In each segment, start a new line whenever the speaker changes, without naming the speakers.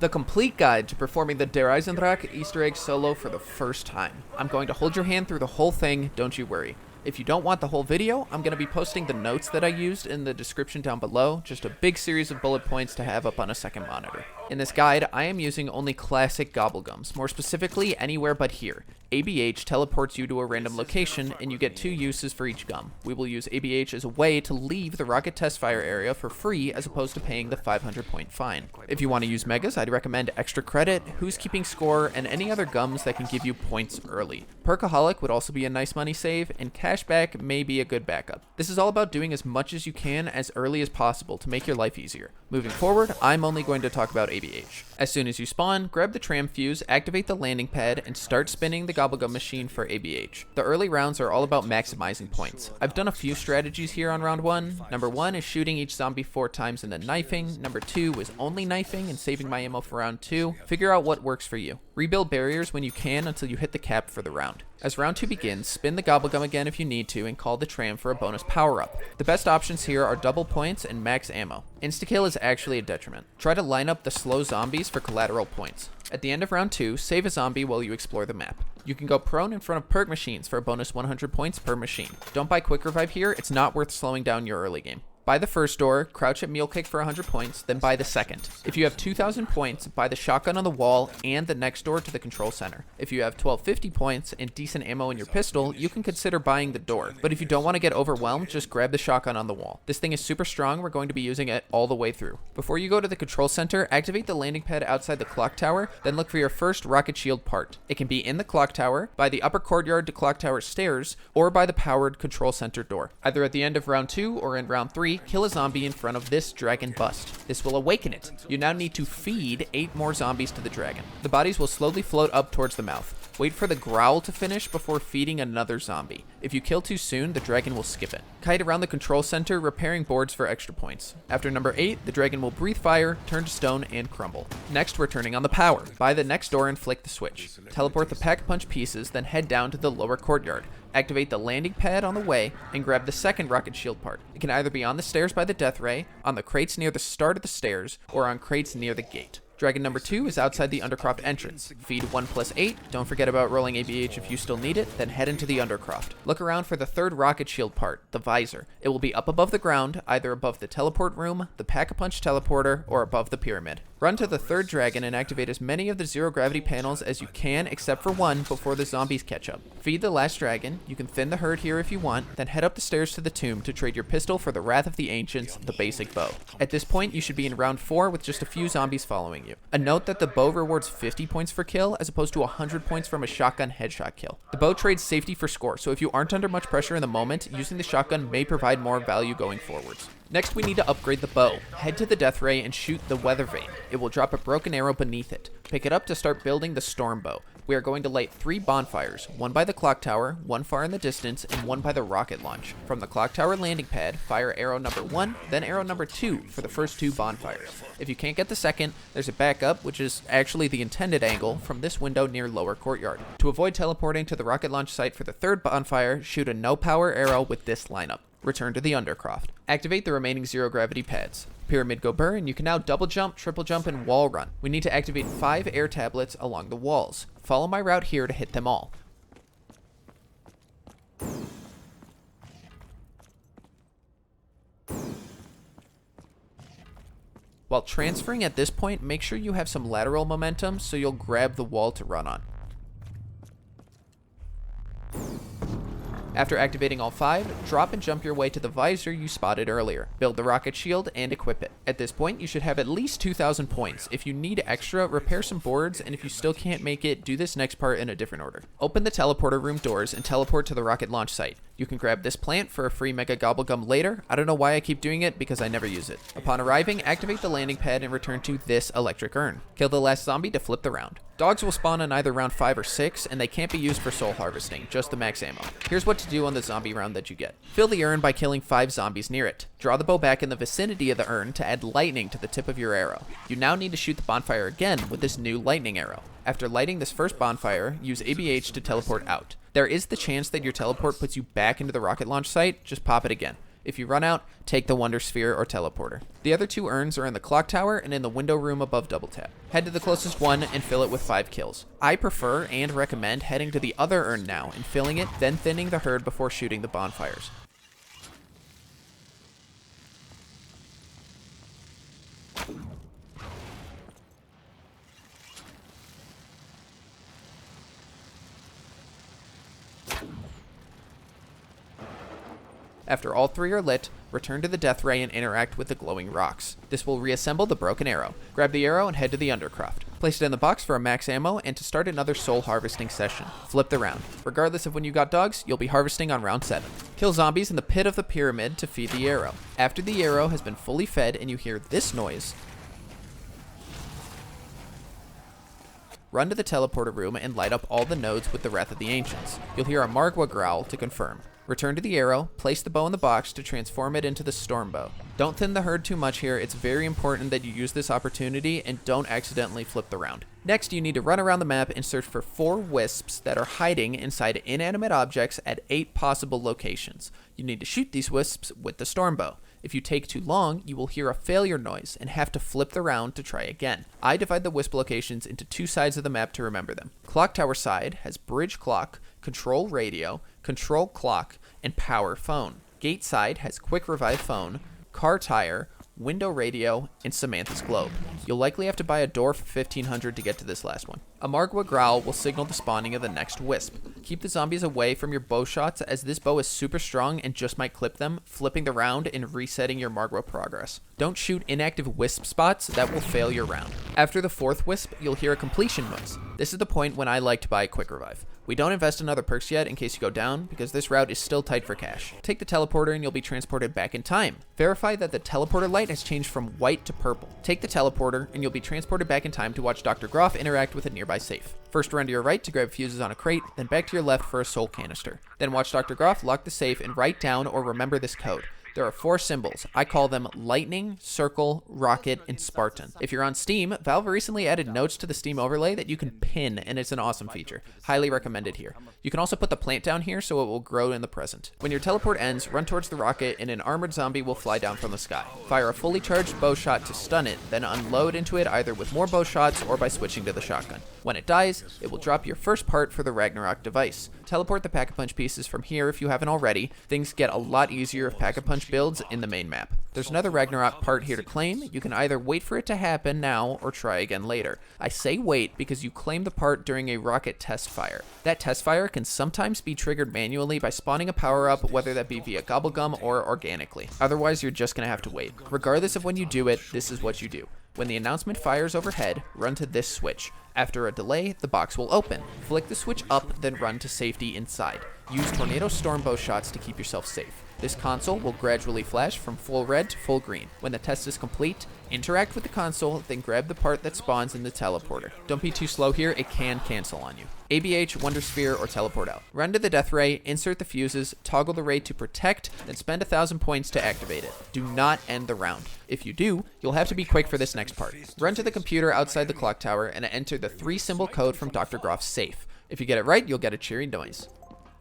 The complete guide to performing the Der Eisendrache Easter egg solo for the first time. I'm going to hold your hand through the whole thing, don't you worry. If you don't want the whole video, I'm going to be posting the notes that I used in the description down below, just a big series of bullet points to have up on a second monitor. In this guide, I am using only classic gobblegums, more specifically anywhere but here. ABH teleports you to a random location, and you get 2 uses for each gum. We will use ABH as a way to leave the rocket test fire area for free as opposed to paying the 500 point fine. If you want to use megas, I'd recommend extra credit, who's keeping score, and any other gums that can give you points early. Perkaholic would also be a nice money save, and cashback may be a good backup. This is all about doing as much as you can as early as possible to make your life easier. Moving forward, I'm only going to talk about ABH. As soon as you spawn, grab the tram fuse, activate the landing pad, and start spinning the gobblegum machine for ABH. The early rounds are all about maximizing points. I've done a few strategies here on round 1. Number 1 is shooting each zombie 4 times and then knifing. Number 2 is only knifing and saving my ammo for round 2. Figure out what works for you. Rebuild barriers when you can until you hit the cap for the round. As round 2 begins, spin the gobblegum again if you need to and call the tram for a bonus power-up. The best options here are double points and max ammo. Insta-kill is actually a detriment. Try to line up the slow zombies for collateral points. At the end of round 2, save a zombie while you explore the map. You can go prone in front of perk machines for a bonus 100 points per machine. Don't buy quick revive here, it's not worth slowing down your early game. Buy the first door, crouch at mule kick for 100 points, then buy the second. If you have 2,000 points, buy the shotgun on the wall and the next door to the control center. If you have 1250 points and decent ammo in your pistol, you can consider buying the door. But if you don't want to get overwhelmed, just grab the shotgun on the wall. This thing is super strong, we're going to be using it all the way through. Before you go to the control center, activate the landing pad outside the clock tower, then look for your first rocket shield part. It can be in the clock tower, by the upper courtyard to clock tower stairs, or by the powered control center door. Either at the end of round 2 or in round 3, kill a zombie in front of this dragon bust. This will awaken it. You now need to feed 8 more zombies to the dragon. The bodies will slowly float up towards the mouth. Wait for the growl to finish before feeding another zombie. If you kill too soon, the dragon will skip it. Kite around the control center, repairing boards for extra points. After number 8, the dragon will breathe fire, turn to stone, and crumble. Next, we're turning on the power. Buy the next door and flick the switch. Teleport the pack-a-punch pieces, then head down to the lower courtyard. Activate the landing pad on the way, and grab the second rocket shield part. It can either be on the stairs by the death ray, on the crates near the start of the stairs, or on crates near the gate. Dragon number 2 is outside the Undercroft entrance. Feed 1+8, don't forget about rolling ABH if you still need it, then head into the Undercroft. Look around for the third rocket shield part, the visor. It will be up above the ground, either above the teleport room, the pack-a-punch teleporter, or above the pyramid. Run to the third dragon and activate as many of the zero gravity panels as you can except for one before the zombies catch up. Feed the last dragon, you can thin the herd here if you want, then head up the stairs to the tomb to trade your pistol for the Wrath of the Ancients, the basic bow. At this point, you should be in round 4 with just a few zombies following you. A note that the bow rewards 50 points for kill as opposed to 100 points from a shotgun headshot kill. The bow trades safety for score, so if you aren't under much pressure in the moment, using the shotgun may provide more value going forwards. Next, we need to upgrade the bow. Head to the death ray and shoot the weather vane. It will drop a broken arrow beneath it. Pick it up to start building the storm bow. We are going to light 3 bonfires, one by the clock tower, one far in the distance, and one by the rocket launch. From the clock tower landing pad, fire arrow number 1, then arrow number 2 for the first 2 bonfires. If you can't get the second, there's a backup, which is actually the intended angle from this window near lower courtyard. To avoid teleporting to the rocket launch site for the third bonfire, shoot a no power arrow with this lineup. Return to the Undercroft. Activate the remaining zero gravity pads. Pyramid go burr, and you can now double jump, triple jump, and wall run. We need to activate 5 air tablets along the walls. Follow my route here to hit them all. While transferring at this point, make sure you have some lateral momentum so you'll grab the wall to run on. After activating all 5, drop and jump your way to the visor you spotted earlier. Build the rocket shield and equip it. At this point, you should have at least 2,000 points. If you need extra, repair some boards, and if you still can't make it, do this next part in a different order. Open the teleporter room doors and teleport to the rocket launch site. You can grab this plant for a free mega gobblegum later. I don't know why I keep doing it, because I never use it. Upon arriving, activate the landing pad and return to this electric urn. Kill the last zombie to flip the round. Dogs will spawn in either round 5 or 6, and they can't be used for soul harvesting, just the max ammo. Here's what to do on the zombie round that you get. Fill the urn by killing 5 zombies near it. Draw the bow back in the vicinity of the urn to add lightning to the tip of your arrow. You now need to shoot the bonfire again with this new lightning arrow. After lighting this first bonfire, use ABH to teleport out. There is the chance that your teleport puts you back into the rocket launch site, just pop it again. If you run out, take the Wonder Sphere or Teleporter. The other 2 urns are in the clock tower and in the window room above double tap. Head to the closest one and fill it with 5 kills. I prefer and recommend heading to the other urn now and filling it, then thinning the herd before shooting the bonfires. After all 3 are lit, return to the death ray and interact with the glowing rocks. This will reassemble the broken arrow. Grab the arrow and head to the undercroft. Place it in the box for a max ammo and to start another soul harvesting session. Flip the round. Regardless of when you got dogs, you'll be harvesting on round 7. Kill zombies in the pit of the pyramid to feed the arrow. After the arrow has been fully fed and you hear this noise, run to the teleporter room and light up all the nodes with the Wrath of the Ancients. You'll hear a Margwa growl to confirm. Return to the arrow, place the bow in the box to transform it into the storm bow. Don't thin the herd too much here, it's very important that you use this opportunity and don't accidentally flip the round. Next, you need to run around the map and search for 4 wisps that are hiding inside inanimate objects at 8 possible locations. You need to shoot these wisps with the storm bow. If you take too long, you will hear a failure noise and have to flip the round to try again. I divide the wisp locations into 2 sides of the map to remember them. Clock tower side has bridge clock, control radio, control clock, and power phone. Gate side has quick revive phone, car tire, window radio, and Samantha's globe. You'll likely have to buy a door for 1500 to get to this last one. A Margwa growl will signal the spawning of the next wisp. Keep the zombies away from your bow shots as this bow is super strong and just might clip them, flipping the round and resetting your Margwa progress. Don't shoot inactive wisp spots, that will fail your round. After the 4th wisp, you'll hear a completion noise. This is the point when I like to buy a quick revive. We don't invest in other perks yet in case you go down, because this route is still tight for cash. Take the teleporter and you'll be transported back in time. Verify that the teleporter light has changed from white to purple. Take the teleporter and you'll be transported back in time to watch Dr. Groff interact with a nearby safe. First run to your right to grab fuses on a crate, then back to your left for a soul canister. Then watch Dr. Groff lock the safe and write down or remember this code. There are 4 symbols. I call them Lightning, Circle, Rocket, and Spartan. If you're on Steam, Valve recently added notes to the Steam overlay that you can pin, and it's an awesome feature. Highly recommended here. You can also put the plant down here so it will grow in the present. When your teleport ends, run towards the rocket and an armored zombie will fly down from the sky. Fire a fully charged bow shot to stun it, then unload into it either with more bow shots or by switching to the shotgun. When it dies, it will drop your first part for the Ragnarok device. Teleport the Pack-a-Punch pieces from here if you haven't already. Things get a lot easier if Pack-a-Punch builds in the main map. There's another Ragnarok part here to claim. You can either wait for it to happen now or try again later. I say wait because you claim the part during a rocket test fire. That test fire can sometimes be triggered manually by spawning a power-up, whether that be via gobblegum or organically. Otherwise, you're just gonna have to wait. Regardless of when you do it, this is what you do. When the announcement fires overhead, run to this switch. After a delay, the box will open. Flick the switch up, then run to safety inside. Use Tornado Storm bow shots to keep yourself safe. This console will gradually flash from full red to full green. When the test is complete, interact with the console, then grab the part that spawns in the teleporter. Don't be too slow here, it can cancel on you. ABH, Wonder Sphere, or teleport out. Run to the death ray, insert the fuses, toggle the ray to protect, then spend 1,000 points to activate it. Do not end the round. If you do, you'll have to be quick for this next part. Run to the computer outside the clock tower and enter the 3-symbol code from Dr. Groff's safe. If you get it right, you'll get a cheery noise.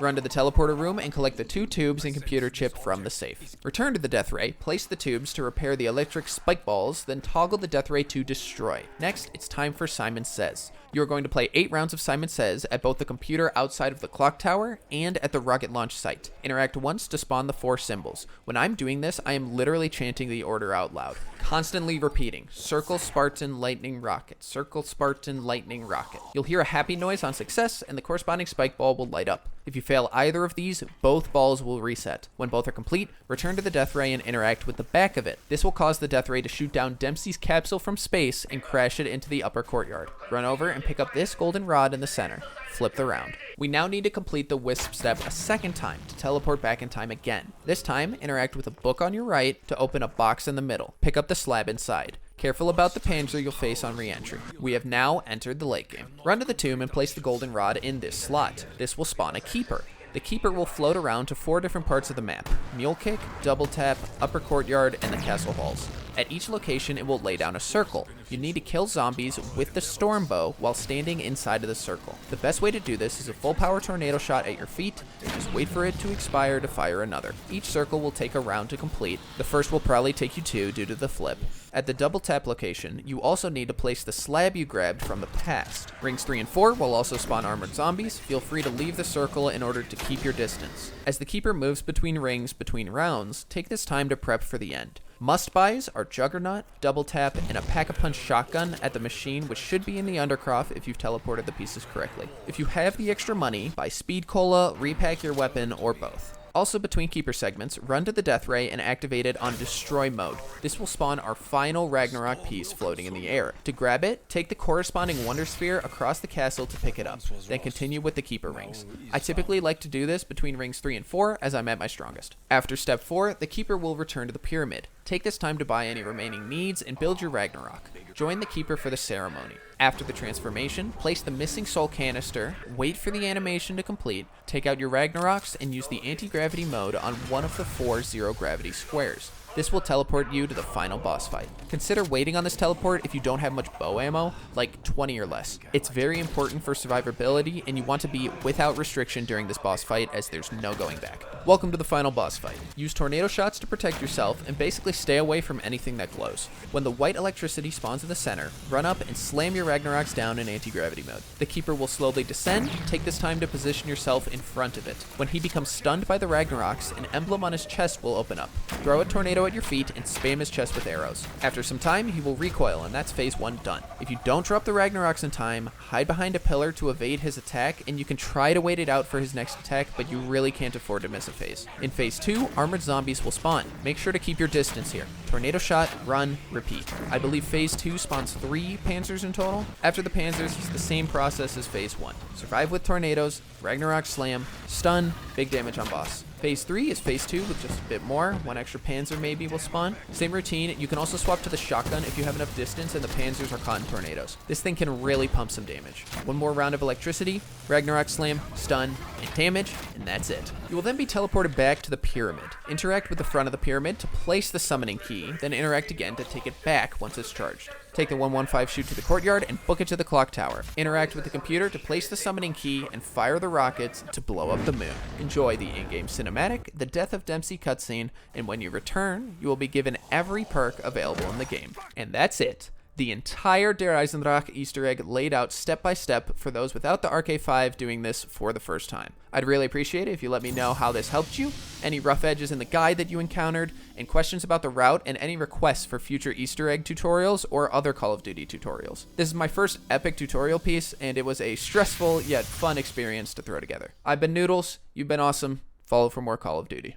Run to the teleporter room and collect the 2 tubes and computer chip from the safe. Return to the death ray, place the tubes to repair the electric spike balls, then toggle the death ray to destroy. Next, it's time for Simon Says. You are going to play 8 rounds of Simon Says at both the computer outside of the clock tower and at the rocket launch site. Interact once to spawn the 4 symbols. When I'm doing this, I am literally chanting the order out loud, constantly repeating, Circle, Spartan, Lightning, Rocket, Circle, Spartan, Lightning, Rocket. You'll hear a happy noise on success and the corresponding spike ball will light up. If you fail either of these, both balls will reset. When both are complete, return to the death ray and interact with the back of it. This will cause the death ray to shoot down Dempsey's capsule from space and crash it into the upper courtyard. Run over and pick up this golden rod in the center. Flip the round. We now need to complete the wisp step a second time to teleport back in time again. This time, interact with a book on your right to open a box in the middle. Pick up the slab inside. Careful about the panzer you'll face on re-entry. We have now entered the late game. Run to the tomb and place the golden rod in this slot. This will spawn a keeper. The keeper will float around to 4 different parts of the map: Mule Kick, Double Tap, Upper Courtyard, and the Castle Halls. At each location, it will lay down a circle. You need to kill zombies with the storm bow while standing inside of the circle. The best way to do this is a full power tornado shot at your feet, and just wait for it to expire to fire another. Each circle will take a round to complete. The first will probably take you 2 due to the flip. At the double tap location, you also need to place the slab you grabbed from the past. Rings 3 and 4 will also spawn armored zombies. Feel free to leave the circle in order to keep your distance. As the keeper moves between rings between rounds, take this time to prep for the end. Must-buys are Juggernaut, Double Tap, and a Pack-a-Punch shotgun at the machine, which should be in the Undercroft if you've teleported the pieces correctly. If you have the extra money, buy Speed Cola, repack your weapon, or both. Also, between keeper segments, run to the Death Ray and activate it on Destroy mode. This will spawn our final Ragnarok piece floating in the air. To grab it, take the corresponding Wonder Sphere across the castle to pick it up, then continue with the keeper rings. I typically like to do this between rings 3 and 4 as I'm at my strongest. After step 4, the keeper will return to the pyramid. Take this time to buy any remaining needs and build your Ragnarok. Join the keeper for the ceremony. After the transformation, place the missing soul canister, wait for the animation to complete, take out your Ragnaroks, and use the anti-gravity mode on one of the 4 zero-gravity squares. This will teleport you to the final boss fight. Consider waiting on this teleport if you don't have much bow ammo, like 20 or less. It's very important for survivability, and you want to be without restriction during this boss fight as there's no going back. Welcome to the final boss fight. Use tornado shots to protect yourself and basically stay away from anything that glows. When the white electricity spawns in the center, run up and slam your Ragnaroks down in anti-gravity mode. The keeper will slowly descend. Take this time to position yourself in front of it. When he becomes stunned by the Ragnaroks, an emblem on his chest will open up. Throw a tornado at your feet and spam his chest with arrows. After some time, he will recoil, and that's phase 1 done. If you don't drop the Ragnaroks in time, hide behind a pillar to evade his attack, and you can try to wait it out for his next attack, but you really can't afford to miss a phase. In phase 2, armored zombies will spawn. Make sure to keep your distance here. Tornado shot, run, repeat. I believe phase 2 spawns 3 panzers in total. After the panzers, it's the same process as phase 1. Survive with tornadoes, Ragnarok slam, stun, big damage on boss. Phase 3 is phase 2 with just a bit more. 1 extra panzer maybe will spawn. Same routine. You can also swap to the shotgun if you have enough distance and the panzers are caught in tornadoes. This thing can really pump some damage. 1 more round of electricity, Ragnarok slam, stun, and damage, and that's it. You will then be teleported back to the pyramid. Interact with the front of the pyramid to place the summoning key, then interact again to take it back once it's charged. Take the 115 chute to the courtyard and book it to the clock tower. Interact with the computer to place the summoning key and fire the rockets to blow up the moon. Enjoy the in-game cinematic, the Death of Dempsey cutscene, and when you return, you will be given every perk available in the game. And that's it. The entire Der Eisendrache Easter egg laid out step by step for those without the RK5 doing this for the first time. I'd really appreciate it if you let me know how this helped you, any rough edges in the guide that you encountered, and questions about the route, and any requests for future Easter egg tutorials or other Call of Duty tutorials. This is my first epic tutorial piece, and it was a stressful yet fun experience to throw together. I've been Noodles, you've been awesome, follow for more Call of Duty.